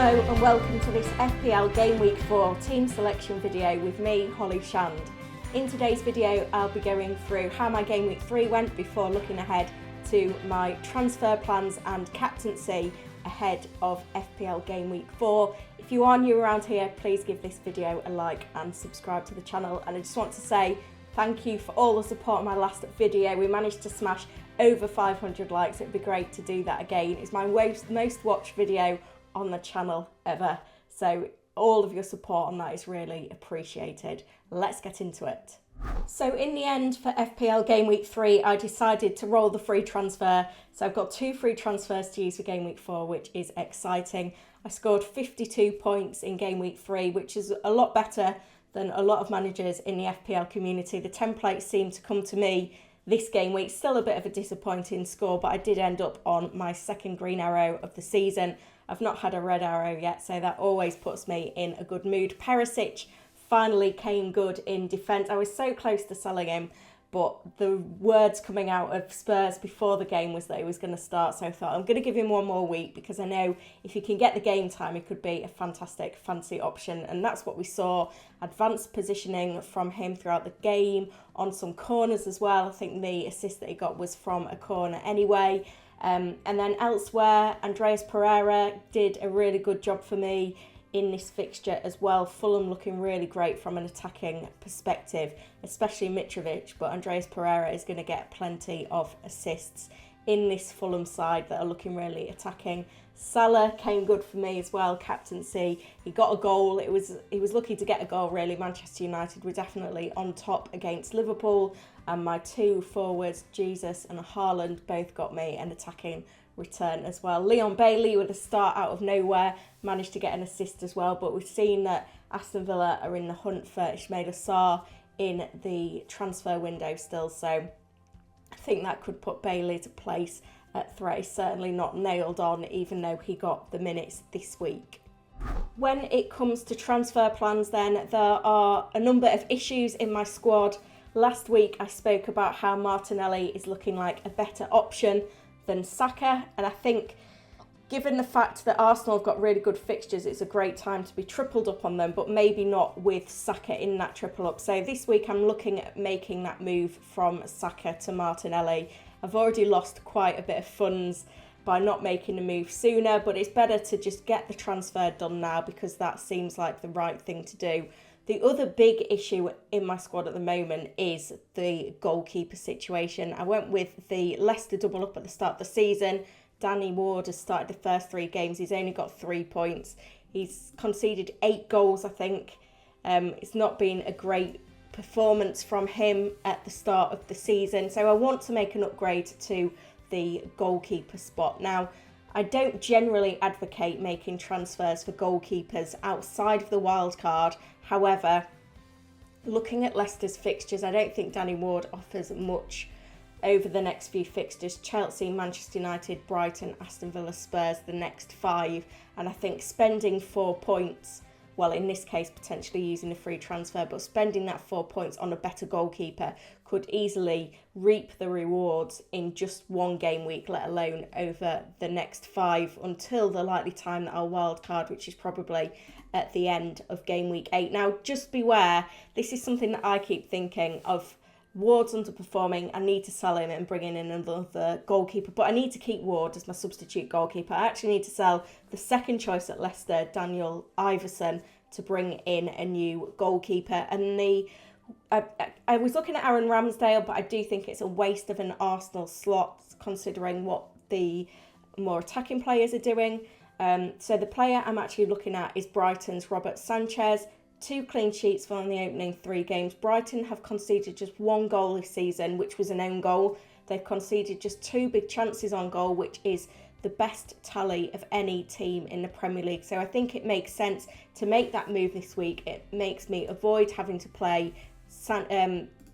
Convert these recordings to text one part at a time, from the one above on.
Hello and welcome to this FPL Gameweek 4 team selection video with me, Holly Shand. In today's video I'll be going through how my Game Week 3 went before looking ahead to my transfer plans and captaincy ahead of FPL Game Week 4. If you are new around here, please give this video a like and subscribe to the channel. And I just want to say thank you for all the support on my last video. We managed to smash over 500 likes. It'd be great to do that again. It's my most watched video on the channel ever. So all of your support on that is really appreciated. Let's get into it. So in the end for FPL Game Week 3, I decided to roll the free transfer. So I've got 2 free transfers to use for Game Week 4, which is exciting. I scored 52 points in Game Week 3, which is a lot better than a lot of managers in the FPL community. The templates seem to come to me this game week. Still a bit of a disappointing score, but I did end up on my second green arrow of the season. I've not had a red arrow yet, so that always puts me in a good mood. Perisic finally came good in defence. I was so close to selling him, but the words coming out of Spurs before the game was that he was going to start, so I thought I'm going to give him one more week because I know if he can get the game time, he could be a fantastic fancy option, and that's what we saw. Advanced positioning from him throughout the game, on some corners as well. I think the assist that he got was from a corner anyway. And then elsewhere, Andreas Pereira did a really good job for me in this fixture as well. Fulham looking really great from an attacking perspective, especially Mitrovic, but Andreas Pereira is going to get plenty of assists in this Fulham side that are looking really attacking. Salah came good for me as well, captaincy. He got a goal. He was lucky to get a goal really. Manchester United were definitely on top against Liverpool, and my 2 forwards, Jesus and Haaland, both got me an attacking return as well. Leon Bailey with a start out of nowhere managed to get an assist as well, but we've seen that Aston Villa are in the hunt for Ismaila Sarr in the transfer window still, so I think that could put Bailey to place at threat. He's certainly not nailed on, even though he got the minutes this week. When it comes to transfer plans then, there are a number of issues in my squad. Last week I spoke about how Martinelli is looking like a better option than Saka, and I think given the fact that Arsenal have got really good fixtures, it's a great time to be tripled up on them, but maybe not with Saka in that triple up. So this week I'm looking at making that move from Saka to Martinelli. I've already lost quite a bit of funds by not making the move sooner, but it's better to just get the transfer done now because that seems like the right thing to do. The other big issue in my squad at the moment is the goalkeeper situation. I went with the Leicester double up at the start of the season. Danny Ward has started the first 3 games. He's only got 3 points. He's conceded 8 goals, I think. It's not been a great performance from him at the start of the season. So I want to make an upgrade to the goalkeeper spot. Now, I don't generally advocate making transfers for goalkeepers outside of the wild card. However, looking at Leicester's fixtures, I don't think Danny Ward offers much over the next few fixtures. Chelsea, Manchester United, Brighton, Aston Villa, Spurs, the next 5. And I think spending 4 points, well, in this case, potentially using a free transfer, but spending that 4 points on a better goalkeeper could easily reap the rewards in just 1 game week, let alone over the next 5 until the likely time that our wild card, which is probably at the end of game week 8. Now, just beware, this is something that I keep thinking of. Ward's underperforming. I need to sell him and bring in another goalkeeper, but I need to keep Ward as my substitute goalkeeper. I actually need to sell the second choice at Leicester, Daniel Iverson, to bring in a new goalkeeper. And I was looking at Aaron Ramsdale, but I do think it's a waste of an Arsenal slot considering what the more attacking players are doing. So the player I'm actually looking at is Brighton's Robert Sanchez. 2 clean sheets from the opening 3 games. Brighton have conceded just 1 goal this season, which was an own goal. They've conceded just 2 big chances on goal, which is the best tally of any team in the Premier League. So I think it makes sense to make that move this week. It makes me avoid having to play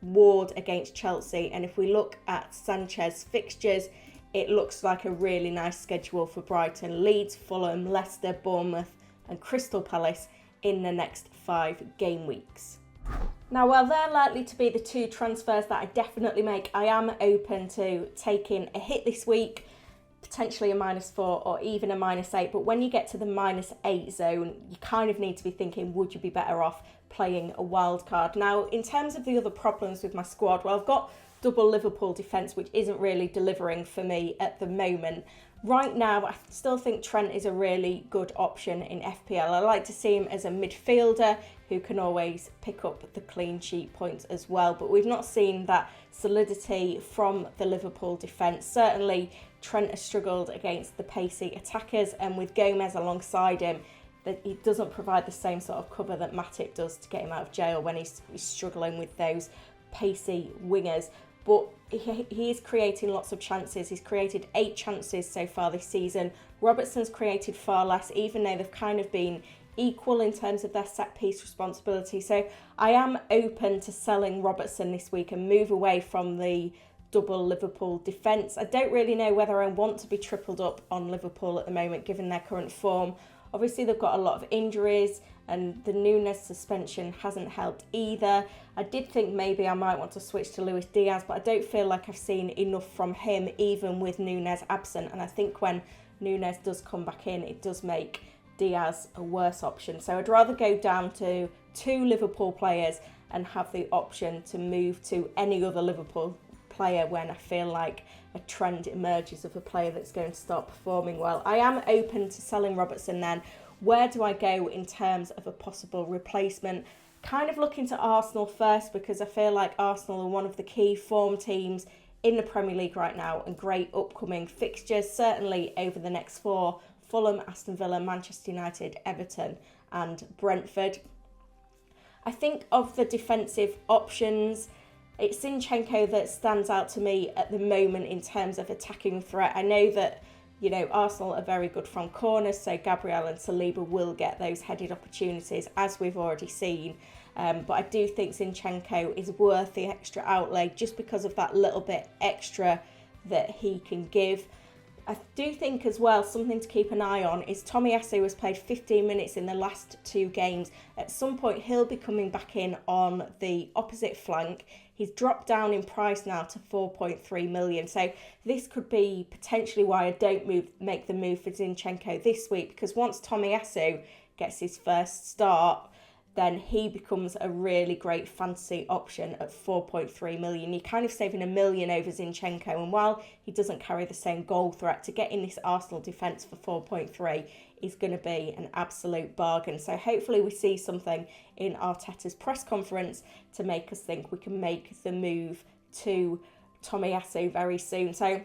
Ward against Chelsea. And if we look at Sanchez's fixtures, it looks like a really nice schedule for Brighton. Leeds, Fulham, Leicester, Bournemouth and Crystal Palace in the next 5 game weeks. Now, while they're likely to be the 2 transfers that I definitely make, I am open to taking a hit this week, potentially a -4 or even a -8. But when you get to the -8 zone, you kind of need to be thinking, would you be better off playing a wild card? Now, in terms of the other problems with my squad, well, I've got double Liverpool defence, which isn't really delivering for me at the moment. Right now, I still think Trent is a really good option in FPL. I like to see him as a midfielder who can always pick up the clean sheet points as well. But we've not seen that solidity from the Liverpool defence. Certainly, Trent has struggled against the pacey attackers, and with Gomez alongside him, that he doesn't provide the same sort of cover that Matip does to get him out of jail when he's struggling with those pacey wingers. But he is creating lots of chances. He's created 8 chances so far this season. Robertson's created far less, even though they've kind of been equal in terms of their set-piece responsibility. So I am open to selling Robertson this week and move away from the double Liverpool defence. I don't really know whether I want to be tripled up on Liverpool at the moment, given their current form. Obviously, they've got a lot of injuries, and the Núñez suspension hasn't helped either. I did think maybe I might want to switch to Luis Diaz, but I don't feel like I've seen enough from him, even with Núñez absent. And I think when Núñez does come back in, it does make Diaz a worse option. So I'd rather go down to 2 Liverpool players and have the option to move to any other Liverpool player when I feel like a trend emerges of a player that's going to start performing well. I am open to selling Robertson then. Where do I go in terms of a possible replacement? Kind of looking to Arsenal first, because I feel like Arsenal are one of the key form teams in the Premier League right now, and great upcoming fixtures, certainly over the next 4: Fulham, Aston Villa, Manchester United, Everton and Brentford. I think of the defensive options, it's Zinchenko that stands out to me at the moment in terms of attacking threat. I know that, you know, Arsenal are very good from corners, so Gabriel and Saliba will get those headed opportunities, as we've already seen. But I do think Zinchenko is worth the extra outlay just because of that little bit extra that he can give. I do think as well, something to keep an eye on is Tomiyasu has played 15 minutes in the last 2 games. At some point, he'll be coming back in on the opposite flank. He's dropped down in price now to 4.3 million. So this could be potentially why I don't make the move for Zinchenko this week, because once Tomiyasu gets his first start, then he becomes a really great fantasy option at 4.3 million. You're kind of saving $1 million over Zinchenko, and while he doesn't carry the same goal threat, to get in this Arsenal defence for 4.3 is going to be an absolute bargain. So hopefully we see something in Arteta's press conference to make us think we can make the move to Tomiyasu very soon. So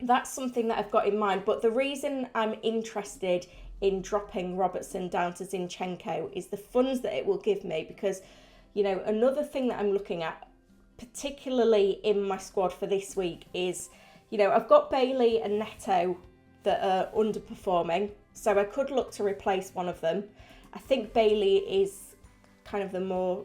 that's something that I've got in mind. But the reason I'm interested in dropping Robertson down to Zinchenko is the funds that it will give me, because, you know, another thing that I'm looking at, particularly in my squad for this week, is, you know, I've got Bailey and Neto that are underperforming, so I could look to replace one of them. I think Bailey is kind of the more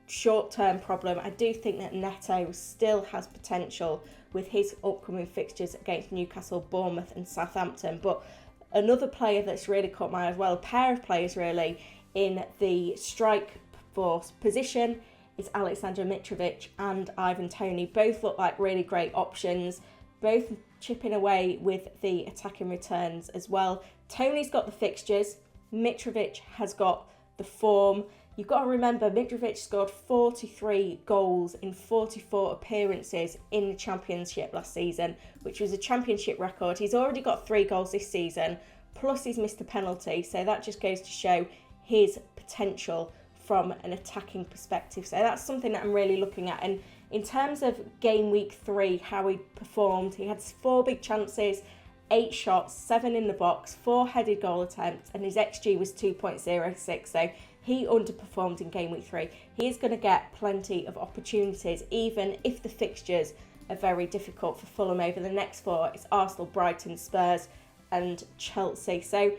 short-term problem. I do think that Neto still has potential with his upcoming fixtures against Newcastle, Bournemouth and Southampton. But another player that's really caught my eye as well, a pair of players really in the strike force position, is Alexander Mitrovic and Ivan Toney. Both look like really great options, both chipping away with the attacking returns as well. Toney's got the fixtures, Mitrovic has got the form. You've got to remember, Mitrovic scored 43 goals in 44 appearances in the Championship last season, which was a Championship record. He's already got 3 goals this season, plus he's missed a penalty. So that just goes to show his potential from an attacking perspective. So that's something that I'm really looking at. And in terms of game week 3, how he performed, he had 4 big chances, 8 shots, 7 in the box, 4 headed goal attempts, and his XG was 2.06. So he underperformed in game week 3. He is going to get plenty of opportunities, even if the fixtures are very difficult for Fulham over the next 4. It's Arsenal, Brighton, Spurs and Chelsea. So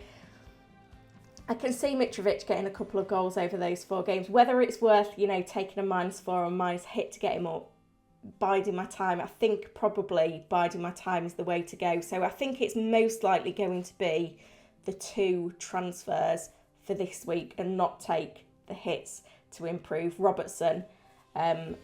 I can see Mitrovic getting a couple of goals over those 4 games. Whether it's worth, you know, taking a -4 or -hit to get him up, biding my time. I think probably biding my time is the way to go. So I think it's most likely going to be the 2 transfers for this week and not take the hits to improve Robertson. And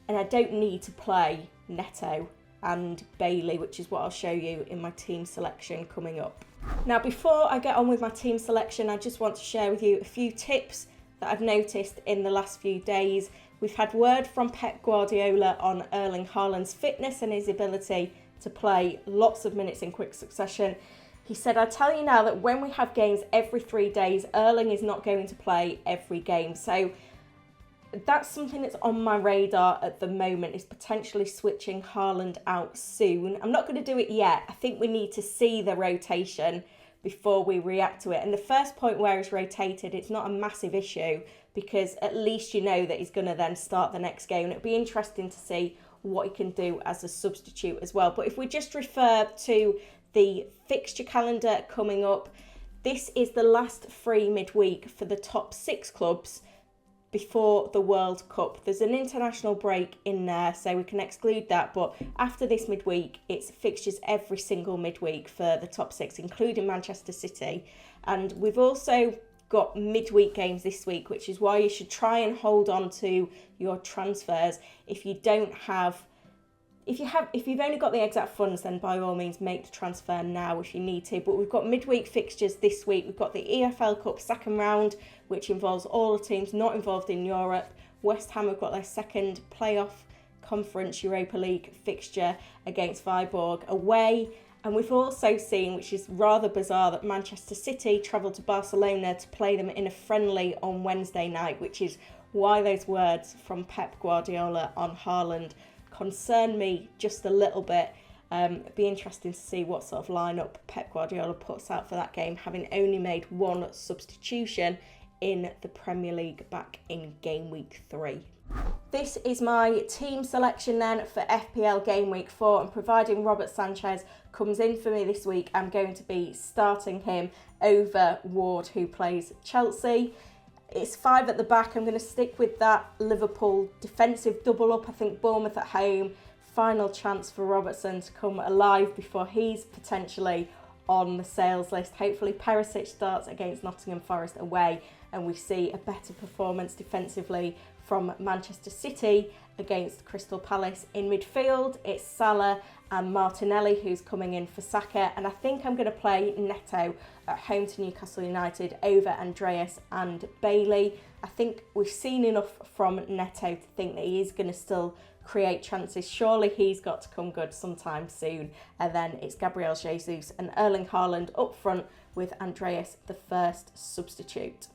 I don't need to play Neto and Bailey, which is what I'll show you in my team selection coming up. Now, before I get on with my team selection, I just want to share with you a few tips that I've noticed in the last few days. We've had word from Pep Guardiola on Erling Haaland's fitness and his ability to play lots of minutes in quick succession. He said, "I tell you now that when we have games every 3 days, Erling is not going to play every game." So that's something that's on my radar at the moment, is potentially switching Haaland out soon. I'm not going to do it yet. I think we need to see the rotation before we react to it. And the first point where he's rotated, it's not a massive issue, because at least you know that he's going to then start the next game. And it'll be interesting to see what he can do as a substitute as well. But if we just refer to the fixture calendar coming up, this is the last free midweek for the top 6 clubs before the World Cup. There's an international break in there, so we can exclude that. But after this midweek, it's fixtures every single midweek for the top 6, including Manchester City. And we've also got midweek games this week, which is why you should try and hold on to your transfers. If you've only got the exact funds, then by all means make the transfer now if you need to. But we've got midweek fixtures this week. We've got the EFL Cup second round, which involves all the teams not involved in Europe. West Ham have got their second playoff conference Europa League fixture against Freiburg away. And we've also seen, which is rather bizarre, that Manchester City travelled to Barcelona to play them in a friendly on Wednesday night, which is why those words from Pep Guardiola on Haaland concern me just a little bit. It'd be interesting to see what sort of lineup Pep Guardiola puts out for that game, having only made one substitution in the Premier League back in game week 3. This is my team selection then for FPL Game Week 4, and providing Robert Sanchez comes in for me this week, I'm going to be starting him over Ward, who plays Chelsea. It's 5 at the back. I'm going to stick with that Liverpool defensive double up. I think Bournemouth at home, final chance for Robertson to come alive before he's potentially on the sales list. Hopefully Perisic starts against Nottingham Forest away and we see a better performance defensively from Manchester City against Crystal Palace. In midfield, it's Salah and Martinelli who's coming in for Saka, and I think I'm going to play Neto at home to Newcastle United over Andreas and Bailey. I think we've seen enough from Neto to think that he is going to still create chances. Surely he's got to come good sometime soon. And then it's Gabriel Jesus and Erling Haaland up front with Andreas the first substitute.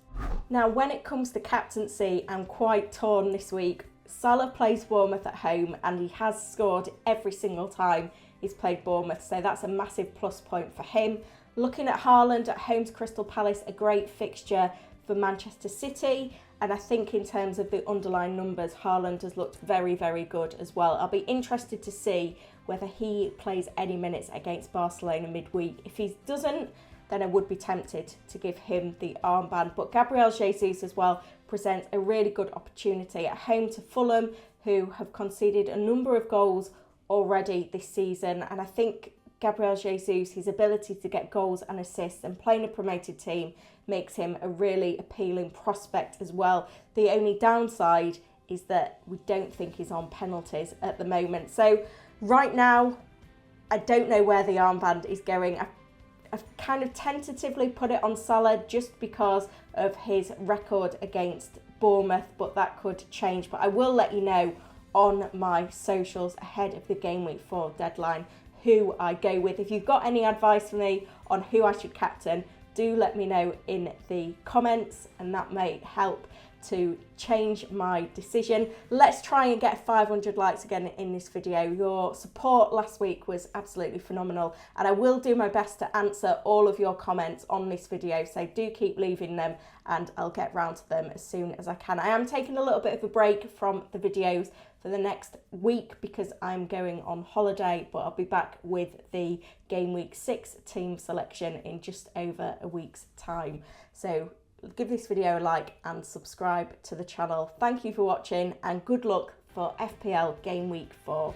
Now, when it comes to captaincy, I'm quite torn this week. Salah plays Bournemouth at home and he has scored every single time he's played Bournemouth, so that's a massive plus point for him. Looking at Haaland at home to Crystal Palace, a great fixture for Manchester City, and I think in terms of the underlying numbers, Haaland has looked very, very good as well. I'll be interested to see whether he plays any minutes against Barcelona midweek. If he doesn't, then I would be tempted to give him the armband. But Gabriel Jesus as well presents a really good opportunity at home to Fulham, who have conceded a number of goals already this season. And I think Gabriel Jesus, his ability to get goals and assists and playing a promoted team makes him a really appealing prospect as well. The only downside is that we don't think he's on penalties at the moment. So right now, I don't know where the armband is going. I've kind of tentatively put it on Salah just because of his record against Bournemouth, but that could change. But I will let you know on my socials ahead of the Game Week 4 deadline who I go with. If you've got any advice for me on who I should captain, do let me know in the comments, and that may help to change my decision. Let's try and get 500 likes again in this video. Your support last week was absolutely phenomenal, and I will do my best to answer all of your comments on this video, so do keep leaving them and I'll get round to them as soon as I can. I am taking a little bit of a break from the videos for the next week because I'm going on holiday, but I'll be back with the Game Week 6 team selection in just over a week's time. So give this video a like and subscribe to the channel. Thank you for watching and good luck for FPL Game Week 4.